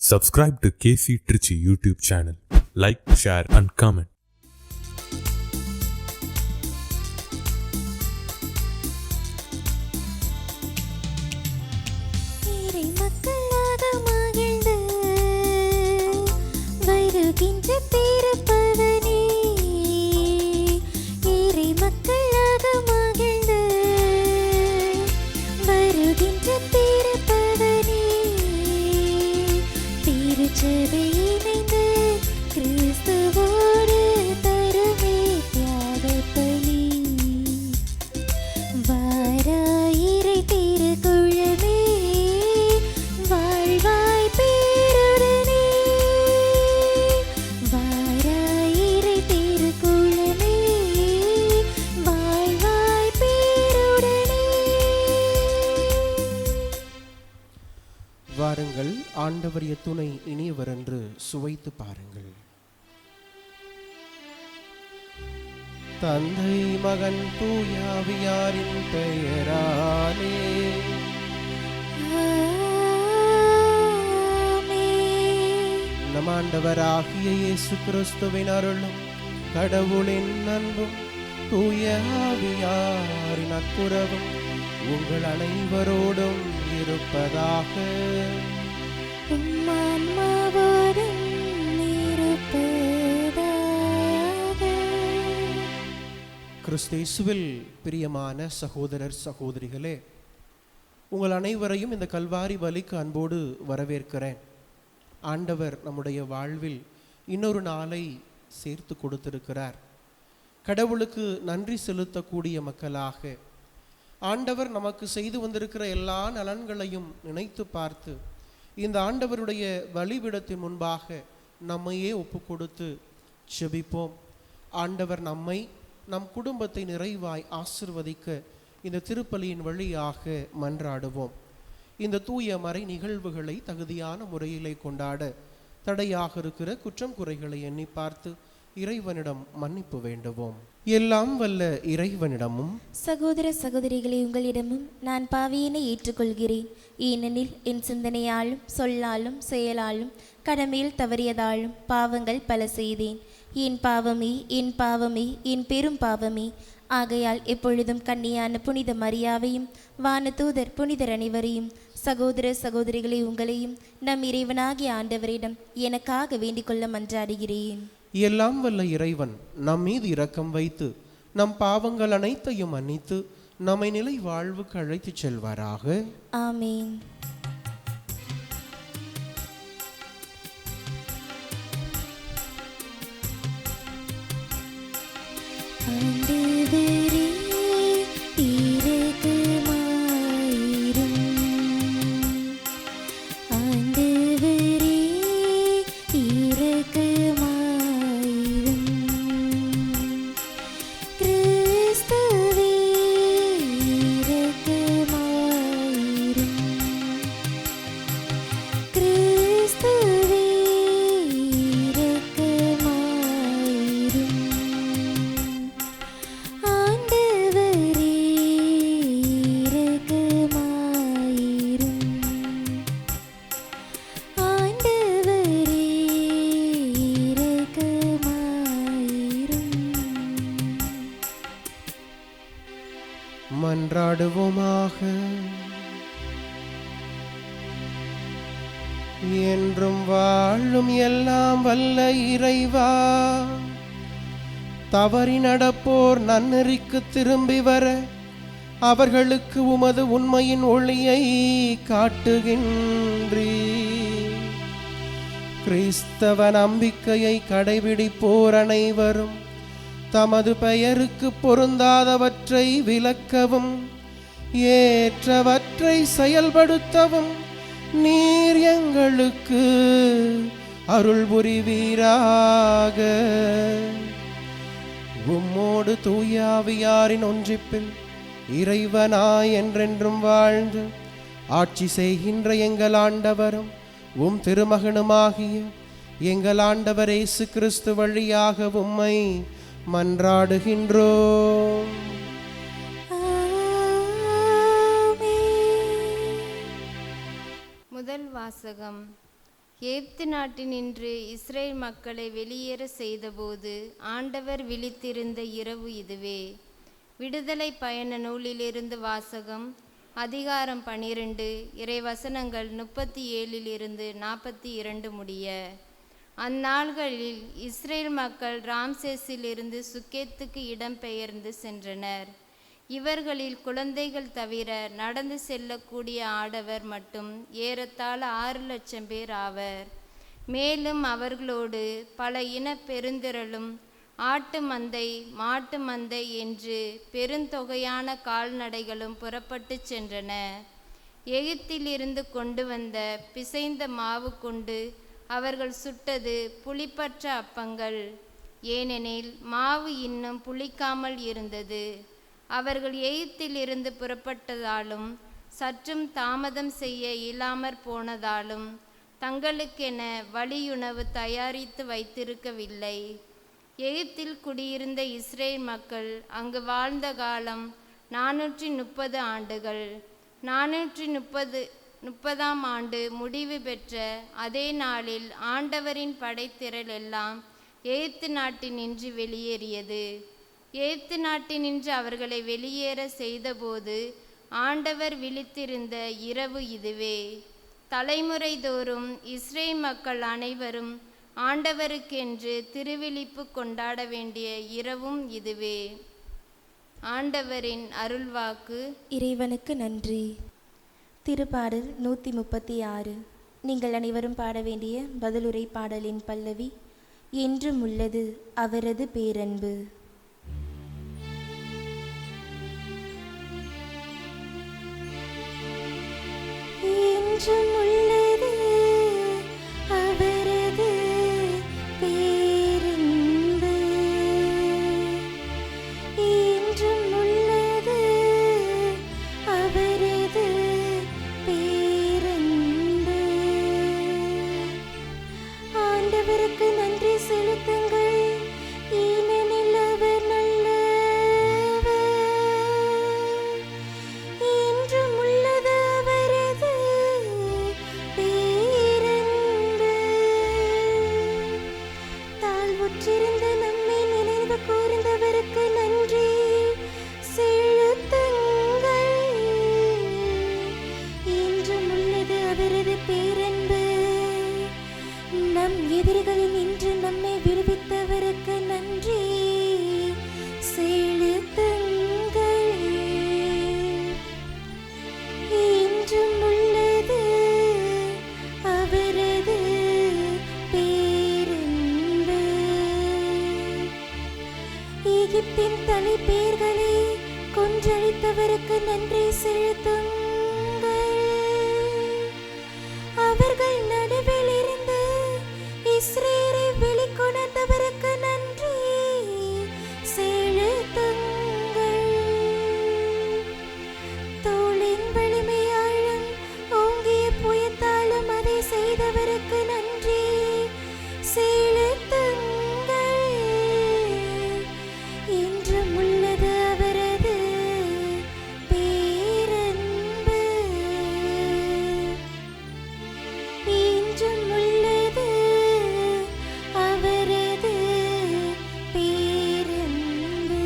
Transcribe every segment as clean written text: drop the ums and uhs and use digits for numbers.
Subscribe to KC Trichy YouTube channel. Like, share and comment. வாருங்கள், ஆண்டவரிய துணை இனியவர் என்று சுவைத்து பாருங்கள். தந்தை மகன் தூயாவியாரின் பெயராலே நம் ஆண்டவராகிய இயேசு கிறிஸ்துவின் அருளும் கடவுளின் அன்பும் தூயாவியாரின் நட்புறவும் உங்கள் அனைவரோடும் இருப்பதாக. கிறிஸ்தேசுவில் பிரியமான சகோதரர் சகோதரிகளே, உங்கள் அனைவரையும் இந்த கல்வாரி பலிக்கு அன்போடு வரவேற்கிறேன். ஆண்டவர் நம்முடைய வாழ்வில் இன்னொரு நாளை சேர்த்து கொடுத்திருக்கிறார். கடவுளுக்கு நன்றி செலுத்தக்கூடிய மக்களாக ஆண்டவர் நமக்கு செய்து வந்திருக்கிற எல்லா நலன்களையும் நினைத்து பார்த்து இந்த ஆண்டவருடைய பலிபீடத்தின் முன்பாக நம்மையே ஒப்பு கொடுத்து ஜெபிப்போம். ஆண்டவர் நம்மை, நம் குடும்பத்தை நிறைவாய் ஆசிர்வதிக்க இந்த திருப்பலியின் வழியாக மன்றாடுவோம். இந்த தூய மறை நிகழ்வுகளை தகுதியான முறையிலே கொண்டாட தடையாக இருக்கிற குற்றம் குறைகளை எண்ணி பார்த்து இறைவனிடம் மன்னிப்பு வேண்டுவோம். எல்லாம் வல்ல இறைவனிடமும் சகோதர சகோதரிகளை உங்களிடமும் நான் பாவியினை ஏற்றுக்கொள்கிறேன். ஏனெனில் என் சிந்தனையாலும் சொல்லாலும் செயலாலும் கடமையில் தவறியதாலும் பாவங்கள் பல செய்தேன். என் பாவமே, என் பாவமே, என் பெரும் பாவமே. ஆகையால் எப்பொழுதும் கன்னியான புனித மரியாவையும் வானதூதர் புனிதர் அனைவரையும் சகோதர சகோதரிகளை உங்களையும் நம் இறைவனாகிய ஆண்டவரிடம் எனக்காக வேண்டிக் கொள்ள மன்றாடுகிறேன். எல்லாம் வல்ல இறைவன் நம் மீது இரக்கம் வைத்து நம் பாவங்கள் அனைத்தையும் மன்னித்து நம்மை நிலை வாழ்வுக்கு அழைத்து செல்வாராக. ஆமீன். மன்றாடுவோமாக. என்றும் வாழும் எல்லாம் வல்ல இறைவா, தவறி நடப்போர் நன்னெறிக்கு திரும்பி வர அவர்களுக்கு உமது உண்மையின் ஒளியை காட்டுகின்றீர். கிறிஸ்தவ நம்பிக்கையை கடைபிடிப்போர் அனைவரும் தமது பெயருக்கு பொருந்தாதவற்றை விலக்கவும் ஏற்றவற்றை செயல்படுத்தவும் நீர் எங்களுக்கு அருள் புரிவீராக. உம்மோடு தூயாவியாரின் ஒன்றிப்பில் இறைவனாய் என்றென்றும் வாழ்ந்து ஆட்சி செய்கின்ற எங்கள் ஆண்டவரும் உம் திருமகனுமாகிய எங்கள் ஆண்டவர் இயேசு கிறிஸ்து வழியாக உம்மை மன்றாடுகின்றோம். முதல் வாசகம். எகிப்து நாட்டினின்று இஸ்ரேல் மக்களை வெளியேற செய்தபோது ஆண்டவர் விழித்திருந்த இரவு இதுவே. விடுதலை பயண நூலிலிருந்து வாசகம். அதிகாரம் 12, இறைவசனங்கள் 37 42 முடிய. அந்நாள்களில் இஸ்ரேல் மக்கள் ராம்சேஸிலிருந்து சுக்கேத்துக்கு இடம்பெயர்ந்து சென்றனர். இவர்களில் குழந்தைகள் தவிர நடந்து செல்லக்கூடிய ஆடவர் மட்டும் ஏறத்தாழ 6 லட்சம் பேர் ஆவர். மேலும் அவர்களோடு பல இன பெருந்திரளும் ஆட்டு மந்தை மாட்டு மந்தை என்று பெருந்தொகையான கால்நடைகளும் புறப்பட்டு சென்றன. எகிப்திலிருந்து கொண்டு வந்த பிசைந்த மாவு கொண்டு அவர்கள் சுட்டது புளிப்பற்ற அப்பங்கள், ஏனெனில் மாவு இன்னும் புளிக்காமல் இருந்தது. அவர்கள் எகிப்திலிருந்து புறப்பட்டதாலும் சற்றும் தாமதம் செய்ய இயலாமற் போனதாலும் தங்களுக்கென வழியுணவு தயாரித்து வைத்திருக்கவில்லை. எகிப்தில் குடியிருந்த இஸ்ரேல் மக்கள் அங்கு வாழ்ந்த காலம் 430 ஆண்டுகள். 430ஆம் ஆண்டு முடிவு பெற்ற அதே நாளில் ஆண்டவரின் படைத்திரள் எல்லாம் எகிப்து நாட்டினின்று வெளியேறியது. எகிப்து நாட்டினின்று அவர்களை வெளியேற செய்தபோது ஆண்டவர் விழித்திருந்த இரவு இதுவே. தலைமுறை தோறும் இஸ்ரேல் மக்கள் அனைவரும் ஆண்டவருக்கென்று திருவிழிப்பு கொண்டாட வேண்டிய இரவும் இதுவே. ஆண்டவரின் அருள்வாக்கு. இறைவனுக்கு நன்றி. திருப்பாடல் 136. நீங்கள் அனைவரும் பாட வேண்டிய பதிலுரை பாடலின் பல்லவி. என்றும் உள்ளது அவரது பேரன்பு. என்றும் உள்ளது அவரது பேரன்பு. என்றும் உள்ளது அவரது பேரன்பு. ஆண்டவருக்கு நன்றி செலுத்துங்கள், ஏனெனில் அவர் நல்லவர். என்றும் உள்ளது அவரது பேரன்பு. தாழ்வுற்றிருந்த நம்மை நினைவு கூர்ந்தவருக்கு நன்றி செலுத்துங்கள். என்றும் உள்ளது அவரது பேரன்பு. நம் எதிரிகளில் இன்று நம்மை விடுவித்தவருக்கு நன்றி செலுத்துங்கள். என்றும் உள்ளது அவரது பேரன்பு. எகிப்தின் தலைப்பேர்களை கொன்றழித்தவருக்கு நன்றி செலுத்துங்கள். அவர்கள் நடுவில் இருந்து இஸ்ரேலை வெளிக்கொணர்ந்தவருக்கு நன்றி செலுத்துங்கள். தோளின் வலிமையாலும் ஓங்கிய புயத்தாலும் அதை செய்தவருக்கு நன்றி செலுத்துங்கள். என்றும் உள்ளது அவரது பேரன்பு. என்றும் உள்ளது அவரது பேரன்பு.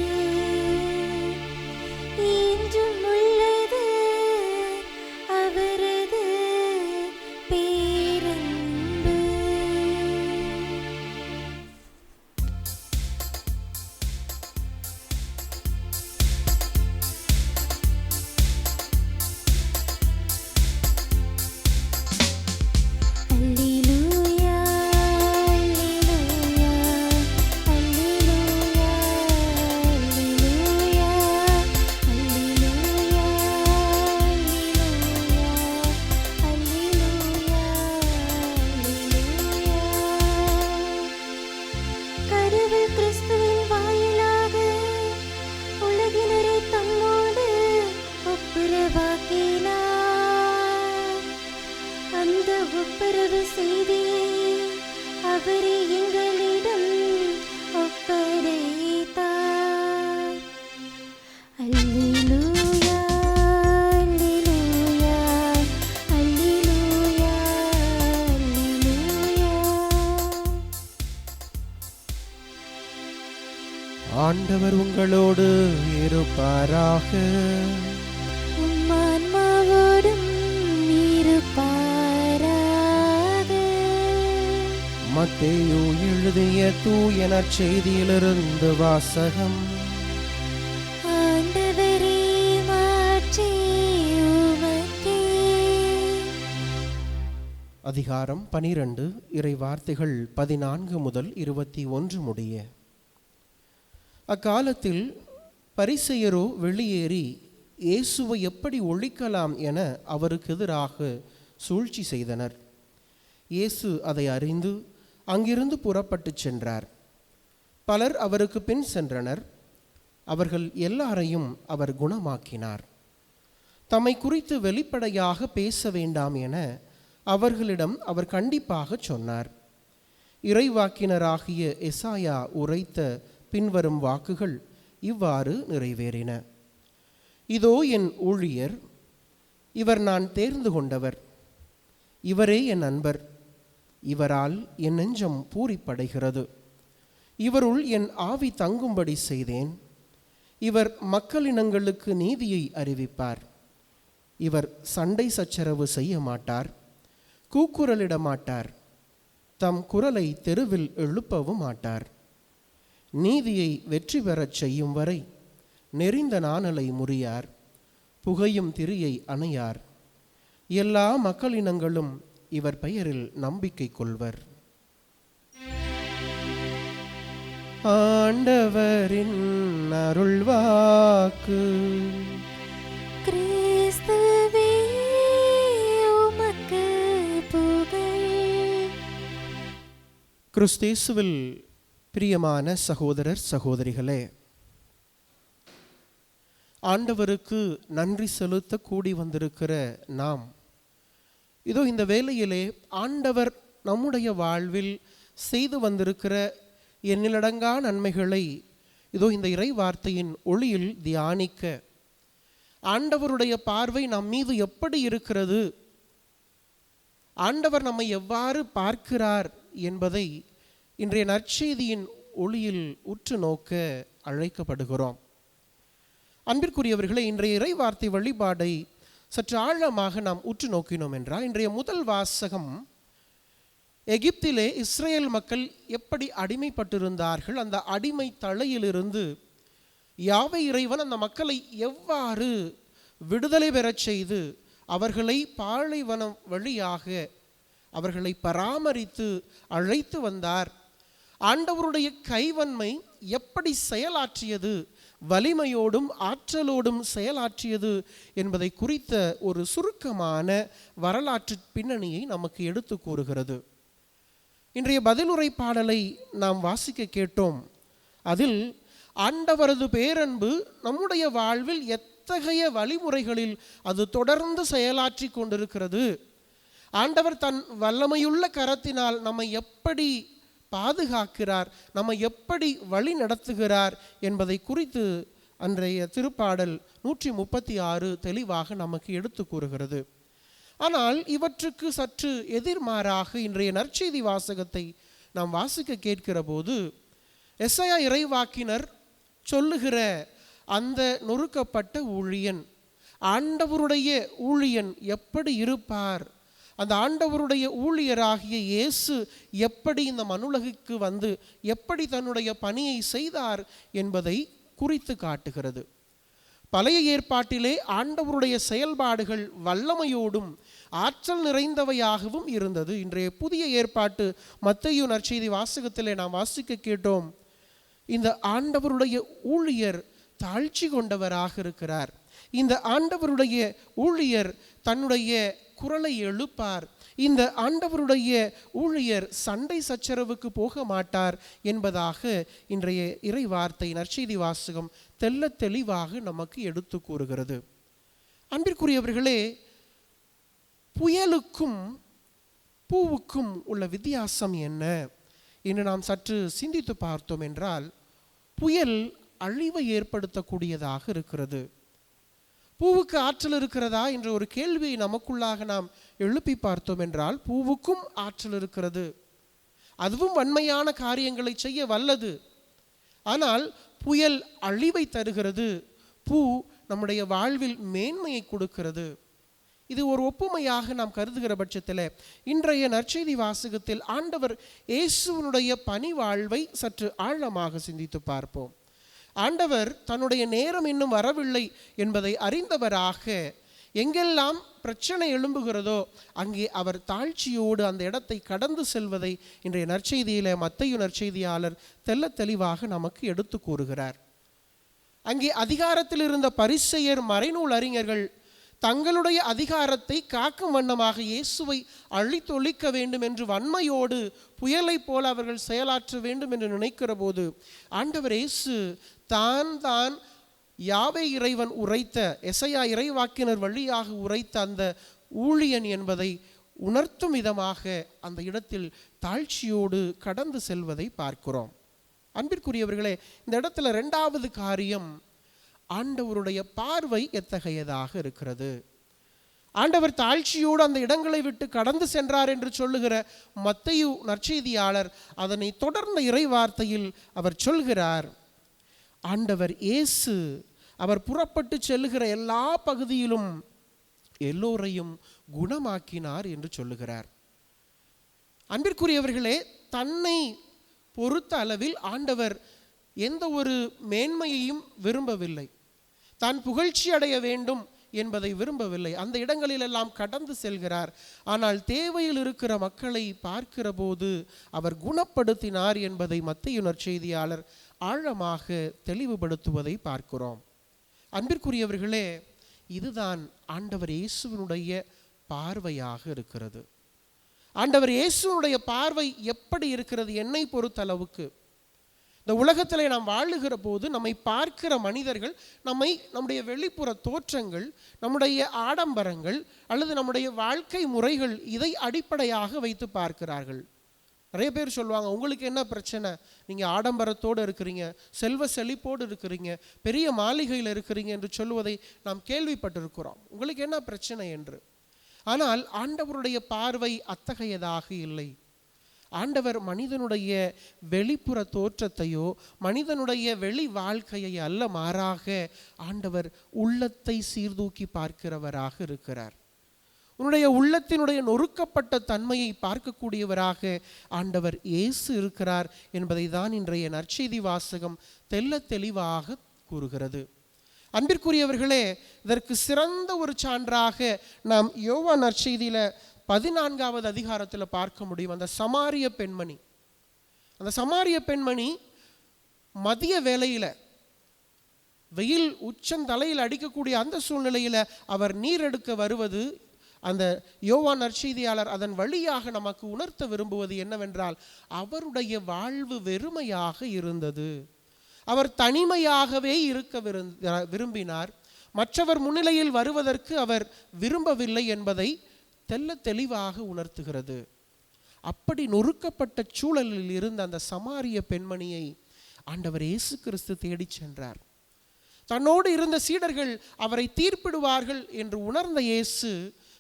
என்றும் உள்ளது அவரது பேரன்பு. அல்லேலூயா, அல்லேலூயா, அல்லேலூயா, அல்லேலூயா, அல்லேலூயா, அல்லேலூயா, அல்லேலூயா. கடவுள் கிறிஸ்துவின் வாயிலாக உலகினரை தம்மோடு ஒப்புரவாக்கினார். அந்த ஒப்புரவு செய்தியை அவரே எங்களிடம் ஒப்படைத்தார். அல்லேலூயா, அல்லேலூயா, அல்லேலூயா, அல்லேலூயா, ஆண்டவர் உங்களோடு இருப்பாராக. உம் ஆன்மாவோடும் இருப்பாராக. மத்தேயு எழுதிய தூய நற்செய்தியிலிருந்து வாசகம். ஆண்டவரே, மாட்சி உமக்கே. அதிகாரம் 12, இறை வார்த்தைகள் 14 முதல் 21 முடிய. அக்காலத்தில் பரிசேயரோ வெளியேறி இயேசுவை எப்படி ஒழிக்கலாம் என அவருக்கு எதிராக சூழ்ச்சி செய்தனர். இயேசு அதை அறிந்து அங்கிருந்து புறப்பட்டு சென்றார். பலர் அவருக்கு பின் சென்றனர். அவர்கள் எல்லாரையும் அவர் குணமாக்கினார். தம்மை குறித்து வெளிப்படையாக பேச வேண்டாம் என அவர்களிடம் அவர் கண்டிப்பாக சொன்னார். இறைவாக்கினராகிய எசாயா உரைத்த பின்வரும் வாக்குகள் இவ்வாறு நிறைவேறின. இதோ என் ஊழியர், இவர் நான் தேர்ந்து கொண்டவர், இவரே என் அன்பர், இவரால் என் நெஞ்சம் பூரிப்படைகிறது. இவருள் என் ஆவி தங்கும்படி செய்தேன். இவர் மக்களினங்களுக்கு நீதியை அறிவிப்பார். இவர் சண்டை சச்சரவு செய்ய மாட்டார், கூக்குரலிட மாட்டார், தம் குரலை தெருவில் எழுப்பவும் மாட்டார். நீதியை வெற்றி பெறச் செய்யும் வரை நெறிந்த நாணலை முறியார், புகையும் திரியை அணையார். எல்லா மக்களினங்களும் இவர் பெயரில் நம்பிக்கை கொள்வர். ஆண்டவரின் அருள்வாக்கு. கிறிஸ்துவே, உமக்கு புகழ். கிறிஸ்தேசுவில் பிரியமான சகோதரர் சகோதரிகளே, ஆண்டவருக்கு நன்றி செலுத்த கூடி வந்திருக்கிற நாம் இதோ இந்த வேளையிலே ஆண்டவர் நம்முடைய வாழ்வில் செய்து வந்திருக்கிற எண்ணிலடங்கா நன்மைகளை இதோ இந்த இறை வார்த்தையின் ஒளியில் தியானிக்க, ஆண்டவருடைய பார்வை நம் மீது எப்படி இருக்கிறது, ஆண்டவர் நம்மை எவ்வாறு பார்க்கிறார் என்பதை இன்றைய நற்செய்தியின் ஒளியில் உற்று நோக்க அழைக்கப்படுகிறோம். அன்பிற்குரியவர்களே, இன்றைய இறை வார்த்தை வழிபாடை சற்று ஆழமாக நாம் உற்று நோக்கினோம் என்றால், இன்றைய முதல் வாசகம் எகிப்திலே இஸ்ரேல் மக்கள் எப்படி அடிமைப்பட்டிருந்தார்கள், அந்த அடிமை தலையிலிருந்து யாவே இறைவன் அந்த மக்களை எவ்வாறு விடுதலை பெறச் செய்து அவர்களை பாலைவனம் வழியாக அவர்களை பராமரித்து அழைத்து வந்தார், ஆண்டவருடைய கைவன்மை எப்படி செயலாற்றியது, வலிமையோடும் ஆற்றலோடும் செயலாற்றியது என்பதை குறித்த ஒரு சுருக்கமான வரலாற்று பின்னணியை நமக்கு எடுத்து கூறுகிறது. இன்றைய பதிலுரை பாடலை நாம் வாசிக்க கேட்டோம். அதில் ஆண்டவரது பேரன்பு நம்முடைய வாழ்வில் எத்தகைய வழிமுறைகளில் அது தொடர்ந்து செயலாற்றி கொண்டிருக்கிறது, ஆண்டவர் தன் வல்லமையுள்ள கரத்தினால் நம்மை எப்படி பாதுகாக்கிறார், நம்மை எப்படி வழி நடத்துகிறார் என்பதை குறித்து அன்றைய திருப்பாடல் 136 தெளிவாக நமக்கு எடுத்து கூறுகிறது. ஆனால் இவற்றுக்கு சற்று எதிர்மாறாக இன்றைய நற்செய்தி வாசகத்தை நாம் வாசிக்க கேட்கிற போது எசாயா இறைவாக்கினர் சொல்லுகிற அந்த நொறுக்கப்பட்ட ஊழியன், ஆண்டவருடைய ஊழியன் எப்படி இருப்பார், அந்த ஆண்டவருடைய ஊழியராகிய இயேசு எப்படி இந்த மனுலகுக்கு வந்து எப்படி தன்னுடைய பணியை செய்தார் என்பதை குறித்து காட்டுகிறது. பழைய ஏற்பாட்டிலே ஆண்டவருடைய செயல்பாடுகள் வல்லமையோடும் ஆற்றல் நிறைந்தவையாகவும் இருந்தது. இன்றைய புதிய ஏற்பாட்டு மத்தேயு நற்செய்தி வாசகத்திலே நாம் வாசிக்க கேட்டோம், இந்த ஆண்டவருடைய ஊழியர் தாழ்ச்சி கொண்டவராக இருக்கிறார், இந்த ஆண்டவருடைய ஊழியர் தன்னுடைய குரலை எழுப்பார், இந்த ஆண்டவருடைய ஊழியர் சண்டை சச்சரவுக்கு போக மாட்டார் என்பதாக இன்றைய இறை வார்த்தை நற்செய்தி வாசகம் தெள்ள தெளிவாக நமக்கு எடுத்து கூறுகிறது. அன்பிற்குரியவர்களே, புயலுக்கும் பூவுக்கும் உள்ள வித்தியாசம் என்ன என்று நாம் சற்று சிந்தித்து பார்த்தோம் என்றால், புயல் அழிவை ஏற்படுத்தக்கூடியதாக இருக்கிறது. பூவுக்கு ஆற்றல் இருக்கிறதா என்ற ஒரு கேள்வியை நமக்குள்ளாக நாம் எழுப்பி பார்த்தோம் என்றால், பூவுக்கும் ஆற்றல் இருக்கிறது, அதுவும் வன்மையான காரியங்களை செய்ய வல்லது. ஆனால் புயல் அழிவை தருகிறது, பூ நம்முடைய வாழ்வில் மேன்மையை கொடுக்கிறது. இது ஒரு ஒப்புமையாக நாம் கருதுகிற பட்சத்தில் இன்றைய நற்செய்தி வாசகத்தில் ஆண்டவர் இயேசுவினுடைய பணி வாழ்வை சற்று ஆழமாக சிந்தித்து பார்ப்போம். ஆண்டவர் தன்னுடைய நேரம் இன்னும் வரவில்லை என்பதை அறிந்தவராக எங்கெல்லாம் பிரச்சனை எழும்புகிறதோ அங்கே அவர் தாழ்ச்சியோடு அந்த இடத்தை கடந்து செல்வதை இன்றைய நற்செய்தியில மத்தேயு நற்செய்தியாளர் தெள்ளத் தெளிவாக நமக்கு எடுத்து கூறுகிறார். அங்கே அதிகாரத்தில் இருந்த பரிசேயர், மறைநூல் அறிஞர்கள் தங்களுடைய அதிகாரத்தை காக்கும் வண்ணமாக இயேசுவை அழித்தொழிக்க வேண்டும் என்று வன்மையோடு புயலை போல அவர்கள் செயலாற்ற வேண்டும் என்று நினைக்கிற போது ஆண்டவர் இயேசு தான் யாவே இறைவன் உரைத்த, எசையா இறைவாக்கினர் வழியாக உரைத்த அந்த ஊழியன் என்பதை உணர்த்தும் விதமாக அந்த இடத்தில் தாழ்ச்சியோடு கடந்து செல்வதை பார்க்கிறோம். அன்பிற்குரியவர்களே, இந்த இடத்துல இரண்டாவது காரியம், ஆண்டவருடைய பார்வை எத்தகையதாக இருக்கிறது. ஆண்டவர் தாழ்ச்சியோடு அந்த இடங்களை விட்டு கடந்து சென்றார் என்று சொல்லுகிற மத்தேயு நற்செய்தியாளர் அதனை தொடர்ந்த இறைவார்த்தையில் அவர் சொல்கிறார், ஆண்டவர் இயேசு அவர் புறப்பட்டு செல்லுகிற எல்லா பகுதியிலும் எல்லோரையும் குணமாக்கினார் என்று சொல்லுகிறார். அன்பிற்குரியவர்களே, தன்னை பொறுத்த அளவில் ஆண்டவர் எந்த ஒரு மேன்மையையும் விரும்பவில்லை, தான் புகழ்ச்சி அடைய வேண்டும் என்பதை விரும்பவில்லை. அந்த இடங்களிலெல்லாம் கடந்து செல்கிறார். ஆனால் தேவையில் இருக்கிற மக்களை பார்க்கிற போது அவர் குணப்படுத்தினார் என்பதை மத்தேயு நற்செய்தியாளர் ஆழமாக தெளிவுபடுத்துவதை பார்க்கிறோம். அன்பிற்குரியவர்களே, இதுதான் ஆண்டவர் இயேசுவினுடைய பார்வையாக இருக்கிறது. ஆண்டவர் இயேசுவினுடைய பார்வை எப்படி இருக்கிறது? என்னை பொறுத்தளவுக்கு இந்த உலகத்திலே நாம் வாழுகிற போது நம்மை பார்க்கிற மனிதர்கள் நம்முடைய வெளிப்புற தோற்றங்கள், நம்முடைய ஆடம்பரங்கள் அல்லது நம்முடைய வாழ்க்கை முறைகள், இதை அடிப்படையாக வைத்து பார்க்கிறார்கள். நிறைய பேர் சொல்லுவாங்க, உங்களுக்கு என்ன பிரச்சனை, நீங்கள் ஆடம்பரத்தோடு இருக்கிறீங்க, செல்வ செழிப்போடு இருக்கிறீங்க, பெரிய மாளிகையில் இருக்கிறீங்க என்று சொல்லுவதை நாம் கேள்விப்பட்டிருக்கிறோம். உங்களுக்கு என்ன பிரச்சனை என்று. ஆனால் ஆண்டவருடைய பார்வை அத்தகையதாக இல்லை. ஆண்டவர் மனிதனுடைய வெளிப்புற தோற்றத்தையோ மனிதனுடைய வெளி வாழ்க்கையை அல்ல, மாறாக ஆண்டவர் உள்ளத்தை சீர்தூக்கி பார்க்கிறவராக இருக்கிறார். உன்னுடைய உள்ளத்தினுடைய நொறுக்கப்பட்ட தன்மையை பார்க்கக்கூடியவராக ஆண்டவர் இயேசு இருக்கிறார் என்பதை தான் இன்றைய நற்செய்தி வாசகம் தெள்ளத் தெளிவாக கூறுகிறது. அன்பிற்குரியவர்களே, இதற்கு சிறந்த ஒரு சான்றாக நாம் யோவான் நற்செய்தியில 14வது அதிகாரத்தில் பார்க்க முடியும். அந்த சமாரிய பெண்மணி மதிய வேளையில வெயில் உச்சந்தலையில் அடிக்கக்கூடிய அந்த சூழ்நிலையில அவர் நீர் எடுக்க வருவது, அந்த யோவான் நற்செய்தியாளர் அதன் வழியாக நமக்கு உணர்த்த விரும்புவது என்னவென்றால், அவருடைய வாழ்வு வெறுமையாக இருந்தது. அவர் தனிமையாகவே இருக்க விரும்பினார். மற்றவர் முன்னிலையில் வருவதற்கு அவர் விரும்பவில்லை என்பதை தெள்ளத் தெளிவாக உணர்த்துகிறது. அப்படி நொறுக்கப்பட்ட சூழலில் இருந்த அந்த சமாரிய பெண்மணியை ஆண்டவர் இயேசு கிறிஸ்து தேடி சென்றார். தன்னோடு இருந்த சீடர்கள் அவரை தீர்ப்பிடுவார்கள் என்று உணர்ந்த இயேசு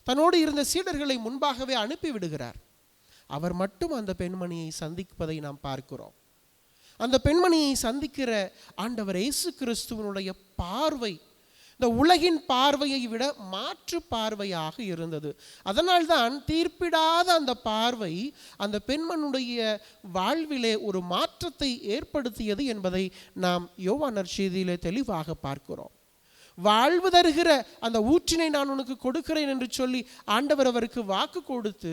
தன்னோடு இருந்த சீடர்களை முன்பாகவே அனுப்பிவிடுகிறார். அவர் மட்டும் அந்த பெண்மணியை சந்திப்பதை நாம் பார்க்கிறோம். அந்த பெண்மணியை சந்திக்கிற ஆண்டவர் இயேசு கிறிஸ்துவனுடைய பார்வை இந்த உலகின் பார்வையை விட மாற்று பார்வையாக இருந்தது. அதனால்தான் தீர்ப்பிடாத அந்த பார்வை அந்த பெண்மனுடைய வாழ்விலே ஒரு மாற்றத்தை ஏற்படுத்தியது என்பதை நாம் யோவான் நற்செய்தியிலே தெளிவாக பார்க்கிறோம். வாழ்வு தருகிற அந்த ஊற்றினை நான் உனக்கு கொடுக்கிறேன் என்று சொல்லி ஆண்டவர் அவருக்கு வாக்கு கொடுத்து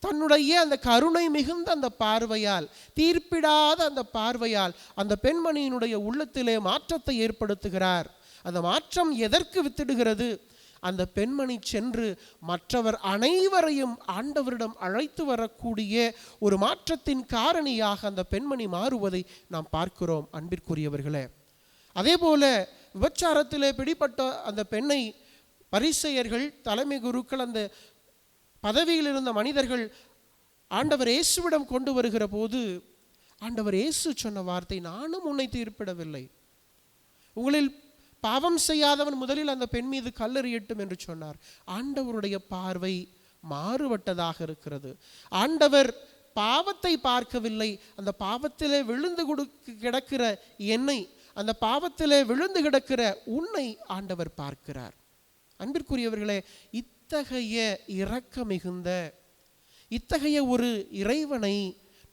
தன்னுடைய அந்த கருணை மிகுந்த அந்த பார்வையால், தீர்ப்பிடாத அந்த பார்வையால் அந்த பெண்மணியினுடைய உள்ளத்திலே மாற்றத்தை ஏற்படுத்துகிறார். அந்த மாற்றம் எதற்கு வித்திடுகிறது? அந்த பெண்மணி சென்று மற்றவர் அனைவரையும் ஆண்டவரிடம் அழைத்து வரக்கூடிய ஒரு மாற்றத்தின் காரணியாக அந்த பெண்மணி மாறுவதை நாம் பார்க்கிறோம். அன்பிற்குரியவர்களே, அதே போல விபச்சாரத்திலே பிடிப்பட்ட அந்த பெண்ணை பரிசேயர்கள், தலைமை குருக்கள், அந்த பதவியில் இருந்த மனிதர்கள் ஆண்டவர் இயேசுவிடம் கொண்டு வருகிற போது ஆண்டவர் இயேசு சொன்ன வார்த்தை, நானும் உன்னை தீர்ப்பிடவில்லை, உங்களில் பாவம் செய்யாதவன் முதலில் அந்த பெண் மீது கல்லெறியட்டும் என்று சொன்னார். ஆண்டவருடைய பார்வை மாறுபட்டதாக இருக்கிறது. ஆண்டவர் பாவத்தை பார்க்கவில்லை, அந்த பாவத்திலே விழுந்து கிடக்கிற என்னை, அந்த பாவத்திலே விழுந்து கிடக்கிற உன்னை ஆண்டவர் பார்க்கிறார். அன்பிற்குரியவர்களே, இத்தகைய இரக்க மிகுந்த இத்தகைய ஒரு இறைவனை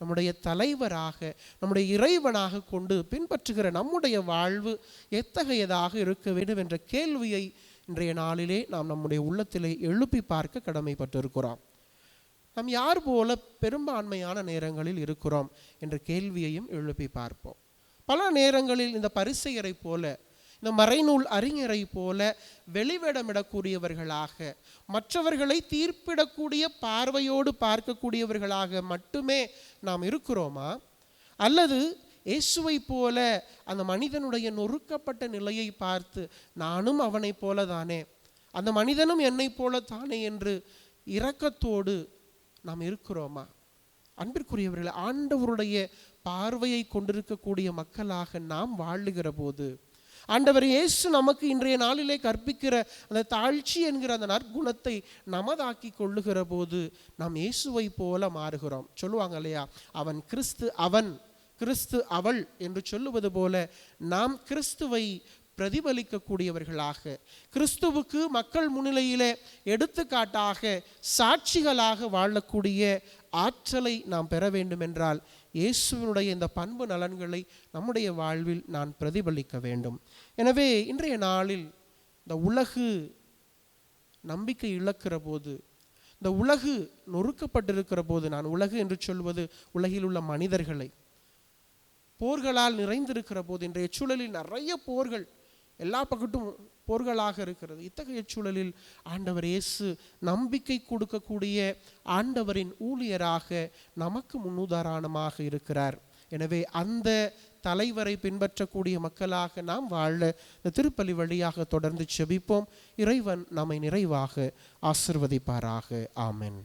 நம்முடைய தலைவராக, நம்முடைய இறைவனாக கொண்டு பின்பற்றுகிற நம்முடைய வாழ்வு எத்தகையதாக இருக்க வேண்டும் என்ற கேள்வியை இன்றைய நாளிலே நாம் நம்முடைய உள்ளத்திலே எழுப்பி பார்க்க கடமைப்பட்டிருக்கிறோம். நாம் யார் போல பெரும்பான்மையான நேரங்களில் இருக்கிறோம் என்ற கேள்வியையும் எழுப்பி பார்ப்போம். பல நேரங்களில் இந்த பரிசேயரை போல, இந்த மறைநூல் அறிஞரை போல வெளிவேடமிடக்கூடியவர்களாக, மற்றவர்களை தீர்ப்பிடக்கூடிய பார்வையோடு பார்க்கக்கூடியவர்களாக மட்டுமே நாம் இருக்கிறோமா? அல்லது இயேசுவை போல அந்த மனிதனுடைய நொறுக்கப்பட்ட நிலையை பார்த்து நானும் அவனை போல தானே, அந்த மனிதனும் என்னை போல தானே என்று இரக்கத்தோடு நாம் இருக்கிறோமா? அன்பிற்குரியவர்கள், ஆண்டவருடைய பார்வையை கொண்டிருக்கக்கூடிய மக்களாக நாம் வாழுகிற போது, ஆண்டவர் இயேசு நமக்கு இன்றைய நாளிலே கற்பிக்கிற அந்த தாழ்ச்சி என்கிற அந்த நற்குணத்தை நமதாக்கி கொள்ளுகிற போது நாம் இயேசுவை போல மாறுகிறோம். சொல்லுவாங்க இல்லையா, அவன் கிறிஸ்து, அவன் கிறிஸ்து, அவள் என்று சொல்லுவது போல நாம் கிறிஸ்துவை பிரதிபலிக்கக்கூடியவர்களாக, கிறிஸ்துவுக்கு மக்கள் முன்னிலையிலே எடுத்துக்காட்டாக, சாட்சிகளாக வாழக்கூடிய ஆற்றலை நாம் பெற வேண்டும் என்றால் இயேசுவினுடைய இந்த பண்பு நலன்களை நம்முடைய வாழ்வில் நான் பிரதிபலிக்க வேண்டும். எனவே இன்றைய நாளில் இந்த உலகு நம்பிக்கை இழக்கிற போது, இந்த உலகு நொறுக்கப்பட்டிருக்கிற போது, நான் உலகு என்று சொல்வது உலகில் உள்ள மனிதர்களை, போர்களால் நிறைந்திருக்கிற போது, இன்றைய சூழலில் நிறைய போர்கள், எல்லா பக்கட்டும் போர்களாக இருக்கிறது. இத்தகைய சூழலில் ஆண்டவர் இயேசு நம்பிக்கை கொடுக்கக்கூடிய ஆண்டவரின் ஊழியராக நமக்கு முன்னுதாரணமாக இருக்கிறார். எனவே அந்த தலைவரை பின்பற்றக்கூடிய மக்களாக நாம் வாழ இந்த திருப்பலி வழியாக தொடர்ந்து செபிப்போம். இறைவன் நம்மை நிறைவாக ஆசிர்வதிப்பாராக. ஆமென்.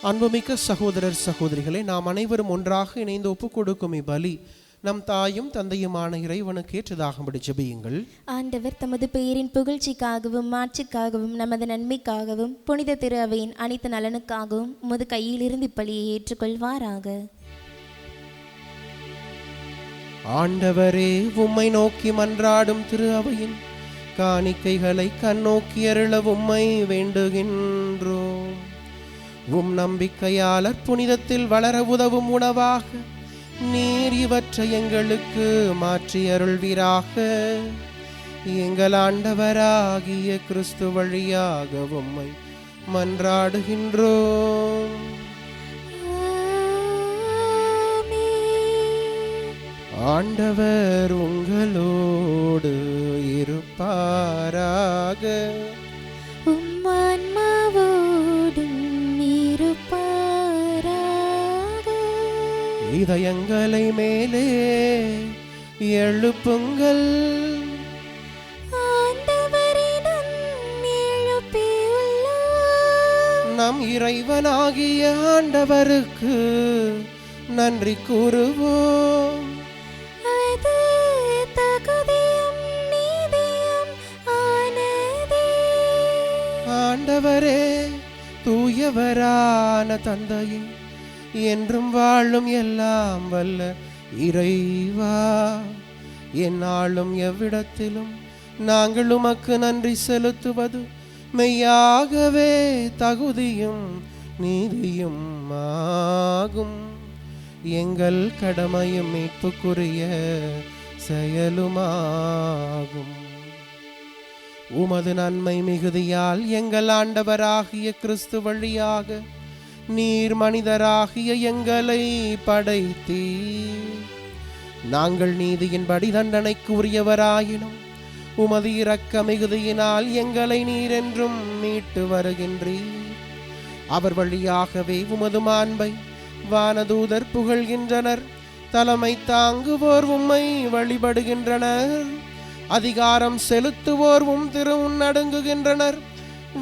அன்புமிக்க சகோதரர் சகோதரிகளே, நாம் அனைவரும் ஒன்றாக இணைந்து ஒப்புக் கொடுக்கும் இப்பலி நம் தாயும் தந்தையுமான இறைவனுக்கு ஏற்றதாகும்படி ஜெபியுங்கள். ஆண்டவர் தமது பெயரின் புகழ்ச்சிக்காகவும் மாட்சிக்காகவும் நமது நன்மைக்காகவும் புனித திரு அவையின் அனைத்து நலனுக்காகவும் உமது கையிலிருந்து இப்பலியை ஏற்றுக்கொள்வாராக. ஆண்டவரே, உம்மை நோக்கி மன்றாடும் திரு அவையின் காணிக்கைகளை கண்ணோக்கி அருள உம்மை வேண்டுகின்றோம். உம் நம்பிக்கையாளர் புனிதத்தில் வளர உதவும் உணவாக நீர் இவற்றை எங்களுக்கு மாற்றி அருள்வீராக. எங்கள் ஆண்டவராகிய கிறிஸ்து வழியாக உம்மை மன்றாடுகின்றோம். ஆண்டவர் உங்களோடு இருப்பாராக. இதயங்களை மேலே எழுப்புங்கள். நம் இறைவனாகிய ஆண்டவருக்கு நன்றி கூறுவோம். அது தகுதியும் ஆண்டவரே, தூயவரான தந்தையே, என்றும் வாழும் எல்லாம் வல்ல இறைவா, எந்நாளும் எவ்விடத்திலும் நாங்கள் உமக்கு நன்றி செலுத்துவது மெய்யாகவே தகுதியும் நீதியும் ஆகும். எங்கள் கடமையும் மீட்புக்குரிய செயலுமாகும். உமது நன்மை மிகுதியால் எங்கள் ஆண்டவராகிய கிறிஸ்து வழியாக நீர் மனிதராகிய எங்களை படைத்தீர். நாங்கள் நீதியின்படி தண்டனைக்கு உரியவராயினும் உமது இரக்க மிகுதியினால் எங்களை நீர் என்றும் மீட்டு வருகின்றீர். அவர் வழியாகவே உமது மாண்பை வானதூதர் புகழ்கின்றனர். தலைமை தாங்குவோர் உம்மை வழிபடுகின்றனர். அதிகாரம் செலுத்துவோர் உம் திருமுன் நடுங்குகின்றனர்.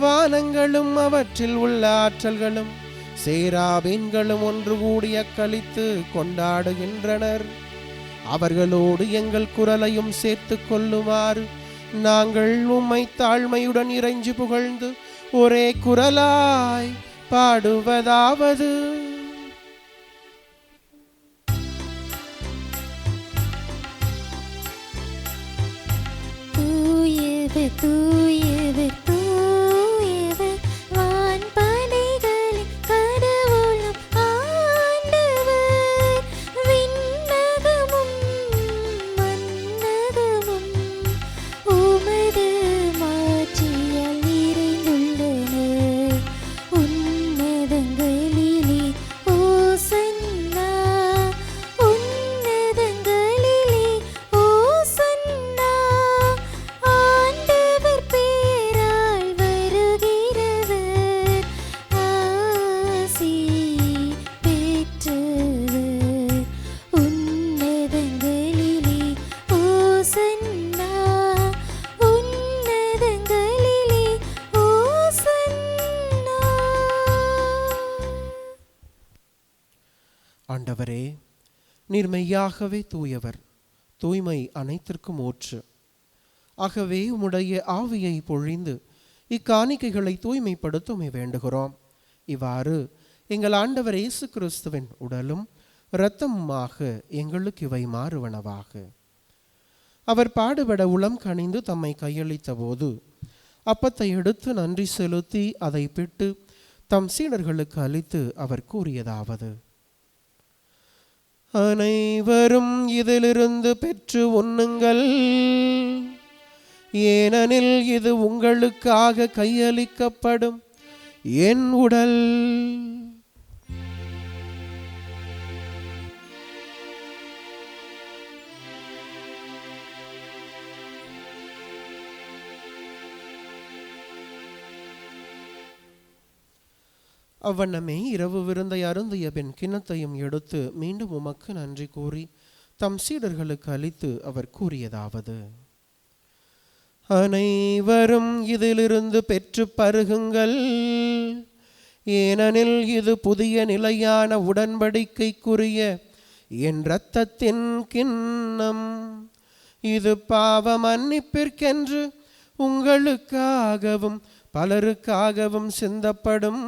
வானங்களும் அவற்றில் உள்ள ஆற்றல்களும் சேராபீன்களும் ஒன்று கூடிய கலித்து கொண்டாடுகின்றனர். அவர்களோடு எங்கள் குரலையும் சேர்த்து கொள்ளுமாறு நாங்கள் உம்மை தாழ்மையுடன் இறைஞ்சி புகழ்ந்து ஒரே குரலாய் பாடுவதாவது: தூயவர் தூயவர் தூயவர் வான்படைகளின் கடவுளும் ஆண்டவர். விண்ணகமும் மண்ணகமும் உமது மாட்சியால் நிறைந்துள்ளன. உன்னதங்களிலே ஓசன்னா, உன்னதங்களிலே ஓசன்னா. ஆண்டவர் பெயரால் வருகிறவர் ஆசி பெற்றவர். உன்னதங்களிலே ஓசன்னா, உன்னதங்களிலே ஓசன்னா. ஆண்டவரே, நீர் மெய்யாகவே தூயவர், தூய்மை அனைத்திற்கும் ஊற்று. ஆகவே உம்முடைய ஆவியை பொழிந்து இக்காணிக்கைகளை தூய்மைப்படுத்துமை வேண்டுகிறோம். இவ்வாறு எங்கள் ஆண்டவர் இயேசு கிறிஸ்துவின் உடலும் இரத்தமுமாக எங்களுக்கு இவை மாறுவனவாக. அவர் பாடுபட உளம் கனிந்து தம்மை கையளித்த போது அப்பத்தை எடுத்து நன்றி செலுத்தி அதை பிட்டு தம் சீடர்களுக்கு அளித்து அவர் கூறியதாவது: அனைவரும் இதிலிருந்து பெற்று உண்ணுங்கள், ஏனெனில் இது உங்களுக்காக கையளிக்கப்படும் என் உடல். அவ்வண்ணமே இரவு விருந்தை அருந்திய பின் கிண்ணத்தையும் எடுத்து மீண்டும் உமக்கு நன்றி கூறி தம் சீடர்களுக்கு அளித்து அவர் கூறியதாவது: அனைவரும் இதிலிருந்து பெற்று பருகுங்கள், ஏனெனில் இது புதிய நிலையான உடன்படிக்கைக்குரிய என் இரத்தத்தின் கிண்ணம். இது பாவ மன்னிப்பிற்கென்று உங்களுக்காகவும் பலருக்காகவும் சிந்தப்படும்.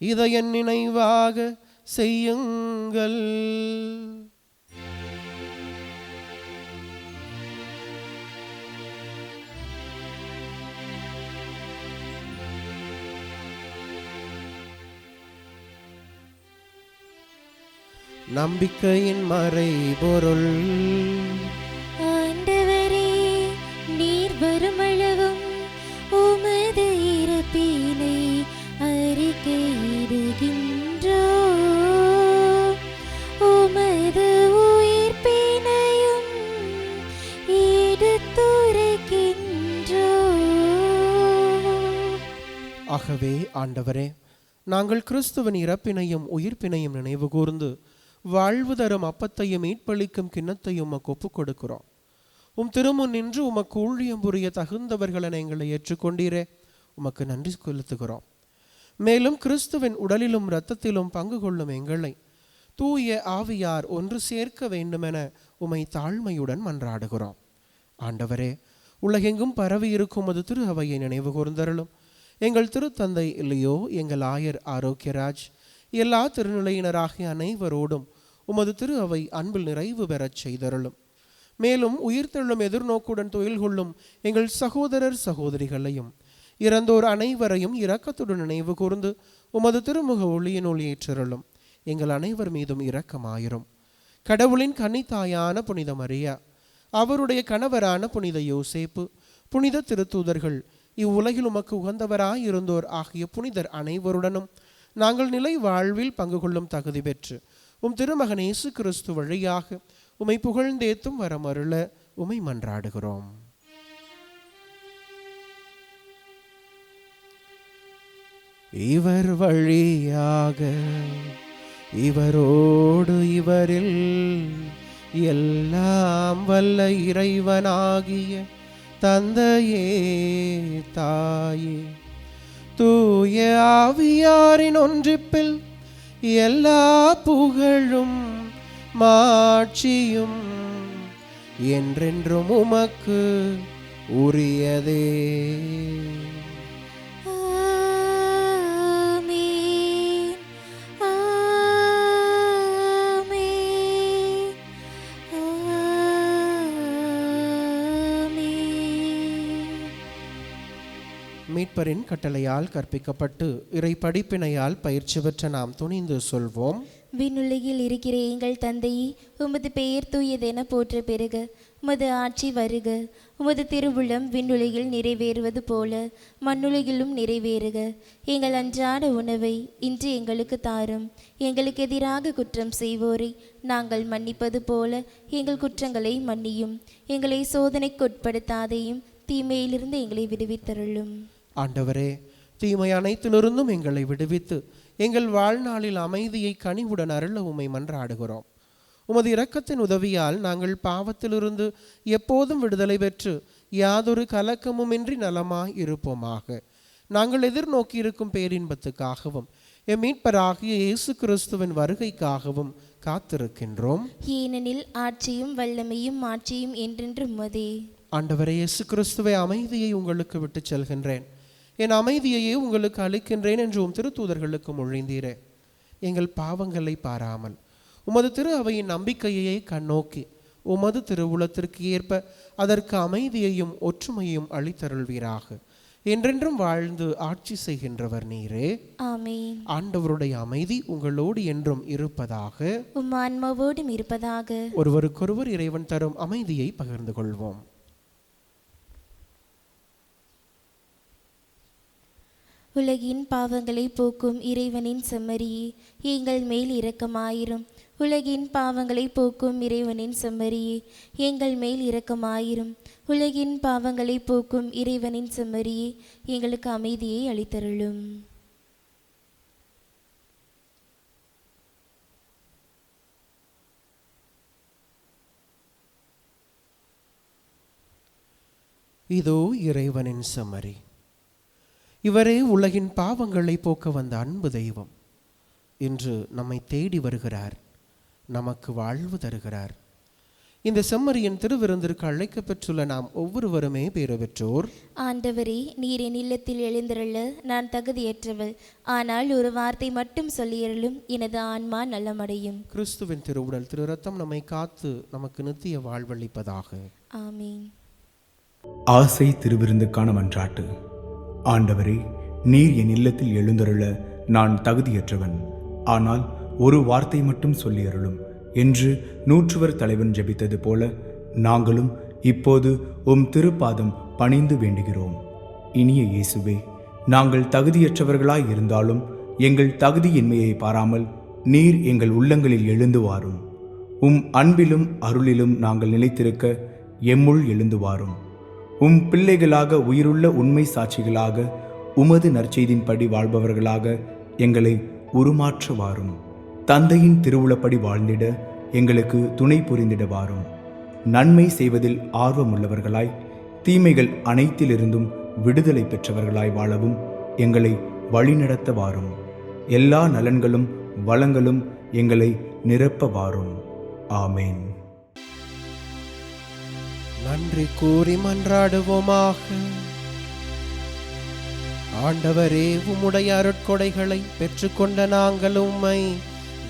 இதை என் நினைவாக செய்யுங்கள். நம்பிக்கையின் மறைபொருள். ஆண்டவரே, நீர் வருமளவும் உமது இறப்பினை அறிக்கையிடுகின்றோம். உமது உயிர்ப்பினையும் எடுத்துரைக்கின்றோம். ஆகவே ஆண்டவரே, நாங்கள் கிறிஸ்துவின் இறப்பினையும் உயிர்ப்பினையும் நினைவு கூர்ந்து வாழ்வு தரும் அப்பத்தையும் மீட்பளிக்கும் கிண்ணத்தையும் உமக்கு ஒப்புக் கொடுக்கிறோம். உம் திருமுன் நின்று உமக்கு ஊழியம் புரிய தகுந்தவர்களை எங்களை ஏற்றுக்கொண்டீரே, உமக்கு நன்றி செலுத்துகிறோம். மேலும் கிறிஸ்துவின் உடலிலும் இரத்தத்திலும் பங்கு கொள்ளும் எங்களை தூய ஆவியார் ஒன்று சேர்க்க வேண்டுமென உமை தாழ்மையுடன் மன்றாடுகிறோம். ஆண்டவரே, உலகெங்கும் பரவி இருக்கும் அது திரு அவையை நினைவு கூர்ந்தருளும். எங்கள் திருத்தந்தை இல்லையோ, எங்கள் ஆயர் ஆரோக்கியராஜ், எல்லா திருநிலையினராகிய அனைவரோடும் உமது திரு அவை அன்பில் நிறைவு பெறச் செய்தருளும். மேலும் உயிர்த்தெழும் எதிர்நோக்குடன் துயில் கொள்ளும் எங்கள் சகோதரர் சகோதரிகளையும் இறந்தோர் அனைவரையும் இரக்கத்துடன் நினைவு கூர்ந்து உமது திருமுக ஒளியினுள் ஏற்றருளும். எங்கள் அனைவர் மீதும் இரக்கமாயிரும். கடவுளின் கன்னித்தாயான புனித மரியா, அவருடைய கணவரான புனித யோசேப்பு, புனித திருத்தூதர்கள், இவ்வுலகில் உமக்கு உகந்தவராயிருந்தோர் ஆகிய புனிதர் அனைவருடனும் நாங்கள் நிலை வாழ்வில் பங்கு கொள்ளும் தகுதி பெற்று திருமகன் இயேசு கிறிஸ்து வழியாக உமை புகழ்ந்தேத்தும் வரமருள உமை மன்றாடுகிறோம். இவர் வழியாக, இவரோடு, இவரில் எல்லாம் வல்ல இறைவனாகிய தந்தையே, தாயே, தூய ஆவியாரின் ஒன்றிப்பில் எல்லா புகழும் மாட்சியும் என்றென்றும் உமக்கு உரியதே. மீட்பரின் கட்டளையால் கற்பிக்கப்பட்டு இறை படிப்பினையால் பயிற்சி பெற்ற நாம் துணிந்து சொல்வோம். விண்ணுலகில் இருக்கிற எங்கள் தந்தையே, உமது பெயர் தூயதென போற்ற பெறுக. உமது ஆட்சி வருக. உமது திருவுளம் விண்ணுலகில் நிறைவேறுவது போல மண்ணுலகிலும் நிறைவேறுக. எங்கள் அன்றாட உணவை இன்று எங்களுக்கு தாரும். எங்களுக்கு எதிராக குற்றம் செய்வோரை நாங்கள் மன்னிப்பது போல எங்கள் குற்றங்களை மன்னியும். எங்களை சோதனைக்கு உட்படுத்தாதையும் தீமையிலிருந்து எங்களை விடுவித்தருளும். ஆண்டவரே, தீமை அனைத்திலிருந்தும் எங்களை விடுவித்து எங்கள் வாழ்நாளில் அமைதியை கனிவுடன் அருள உம்மை மன்றாடுகிறோம். உமது இரக்கத்தின் உதவியால் நாங்கள் பாவத்திலிருந்து எப்போதும் விடுதலை பெற்று யாதொரு கலக்கமுமின்றி நலமாய் இருப்போமாக. நாங்கள் எதிர்நோக்கி இருக்கும் பேரின்பத்துக்காகவும் எம் மீட்பராகிய இயேசு கிறிஸ்துவின் வருகைக்காகவும் காத்திருக்கின்றோம். ஏனெனில் ஆட்சியும் வல்லமையும் மாட்சியும் என்றென்றும் உமதே. ஆண்டவரே இயேசு கிறிஸ்துவை, அமைதியை உங்களுக்கு விட்டு செல்கின்றேன், என் அமைதியையே உங்களுக்கு அளிக்கின்றேன் என்று திருத்தூதர்களுக்கு மொழிந்தீரே. எங்கள் பாவங்களை பாராமல் உமது திரு அவையின் நம்பிக்கையை கண்ணோக்கி உமது திருவுளத்திற்கு ஏற்ப அதற்கு அமைதியையும் ஒற்றுமையும் அளித்தருள்வீராக. என்றென்றும் வாழ்ந்து ஆட்சி செய்கின்றவர் நீரே. ஆமென். ஆண்டவருடைய அமைதி உங்களோடு என்றும் இருப்பதாக. உம் ஆன்மாவோடும் இருப்பதாக. ஒருவருக்கொருவர் இறைவன் தரும் அமைதியை பகிர்ந்து கொள்வோம். உலகின் பாவங்களை போக்கும் இறைவனின் செம்மறியே, எங்கள் மேல் இரக்கமாயிரும். உலகின் பாவங்களை போக்கும் இறைவனின் செம்மறியே, எங்கள் மேல் இரக்கமாயிரும். உலகின் பாவங்களை போக்கும் இறைவனின் செம்மறியே, எங்களுக்கு அமைதியை அளித்தருளும். இதோ இறைவனின் செம்மறி. இவரே உலகின் பாவங்களை போக்க வந்த அன்பு தெய்வம். இன்று நம்மை தேடி வருகிறார், நமக்கு வாழ்வு தருகிறார். இந்த செம்மறியின் திருவிருந்திற்கு அழைக்க பெற்றுள்ள நாம் ஒவ்வொருவருமே பேறு பெற்றோர். ஆண்டவரே, நீர் என் இல்லத்தில் எழுந்திருள்ள நான் தகுதியற்றவள். ஆனால் ஒரு வார்த்தை மட்டும் சொல்லியருளும், எனது ஆன்மா நலமடையும். கிறிஸ்துவின் திருவுடல் திரு இரத்தம் நம்மை காத்து நமக்கு நித்திய வாழ்வளிப்பதாக. ஆமீன். ஆசை திருவிருந்துக்கான மன்றாட்டு. ஆண்டவரே, நீர் என் இல்லத்தில் எழுந்தருள நான் தகுதியற்றவன். ஆனால் ஒரு வார்த்தை மட்டும் சொல்லியருளும் என்று நூற்றுவர் தலைவன் ஜெபித்தது போல நாங்களும் இப்போது உம் திருப்பாதம் பணிந்து வேண்டுகிறோம். இனிய இயேசுவே, நாங்கள் தகுதியற்றவர்களாய் இருந்தாலும் எங்கள் தகுதியின்மையை பாராமல் நீர் எங்கள் உள்ளங்களில் எழுந்து வாரும். உம் அன்பிலும் அருளிலும் நாங்கள் நிலைத்திருக்க எம்முள் எழுந்து வாரும். உம் பிள்ளைகளாக, உயிருள்ள உண்மை சாட்சிகளாக, உமது நற்செய்தின்படி வாழ்பவர்களாக எங்களை உருமாற்ற வாரும். தந்தையின் திருவுளப்படி வாழ்ந்திட எங்களுக்கு துணை புரிந்திட வாரும். நன்மை செய்வதில் ஆர்வமுள்ளவர்களாய், தீமைகள் அனைத்திலிருந்தும் விடுதலை பெற்றவர்களாய் வாழவும் எங்களை வழிநடத்த வாரும். எல்லா நலன்களும் வளங்களும் எங்களை நிரப்ப வாரும். ஆமேன். நன்றி கூறி மன்றாடுவோமாக. ஆண்டவரே, உம்முடைய அருட்கொடைகளை பெற்றுக்கொண்ட நாங்கள் உம்மை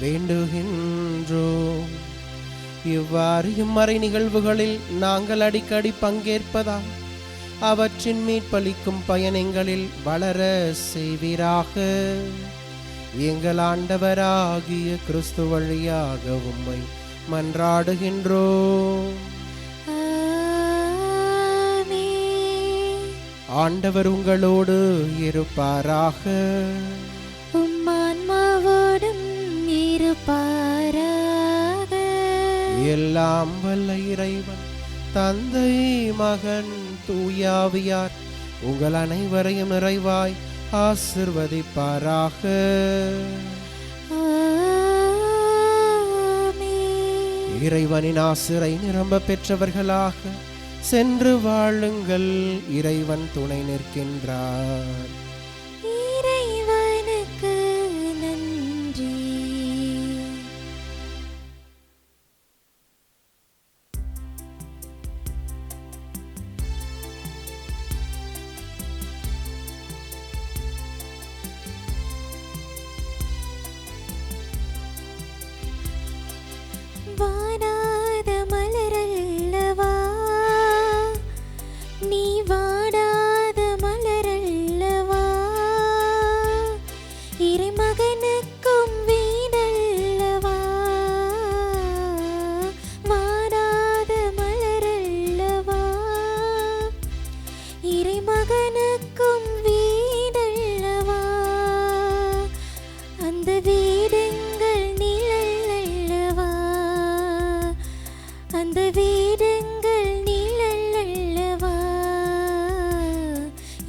வேண்டுகின்றோம். இவ்வாறு இம்மறை நிகழ்வுகளில் நாங்கள் அடிக்கடி பங்கேற்பதால் அவற்றின் மீட்பளிக்கும் பயணங்களில் வளர செய்வீராக. எங்கள் ஆண்டவராகிய கிறிஸ்து வழியாக உம்மை மன்றாடுகின்றோம். ஆண்டவர் உங்களோடு இருப்பாராக. உம்மான்மாவோடும் இருப்பாராக. எல்லாம் வல்ல இறைவன் தந்தை, மகன், தூயாவியார் உங்கள் அனைவரையும் நிறைவாய் ஆசிர்வதிப்பாராக. இறைவனின் ஆசிரை நிரம்ப பெற்றவர்களாக சென்று வாழுங்கள். இறைவன் துணை நிற்கின்றார். இறைவனுக்கு நன்றி. வாடாத மலரல்லவா நீ, வாடாத மலரல்லவா, இறைமகனுக்கும் வீடல்லவா. வாடாத மலரல்லவா, இறைமகனுக்கும் வீடல்லவா. அந்த வீடுங்கள் நிழலல்லவா, அந்த வீடுங்கள் நிழலல்லவா.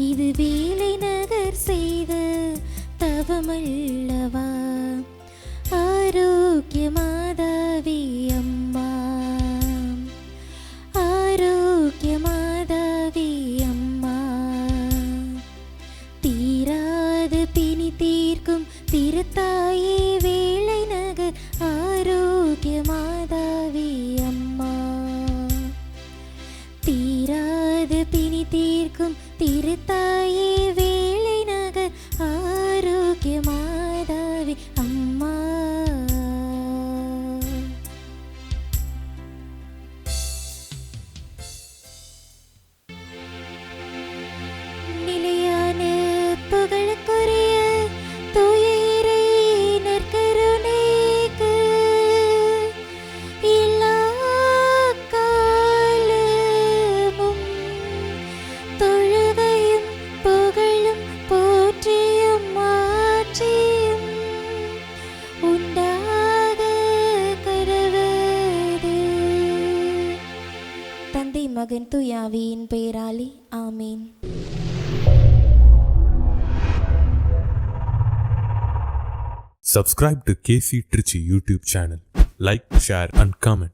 இது வேலை நகர் செய்த தவமல்லவா. ஆரோக்கிய மாதாவே அம்மா, ஆரோக்கிய மாதாவே அம்மா, தீராத பிணி தீர்க்கும் திருத்தாயே வேலை நகர் ஆரோக்கிய மாதாவே அம்மா, தீராத பிணி தீர்க்கும் திருத்தாயே வேலை நகர் ஆரோக்கிய மாதாவே அம்மா. நிலையான புகழுக்குரிய தூய இறை நற்கருணைக்கு எல்லா காலமும் தொழுகையும் புகழும் போற்றியும் மாற்றியும் உண்டாக கடவது. தந்தை, மகன், தூய ஆவியின் பெயராலே ஆமீன். Subscribe to KC Trichy YouTube channel. Like, share and comment.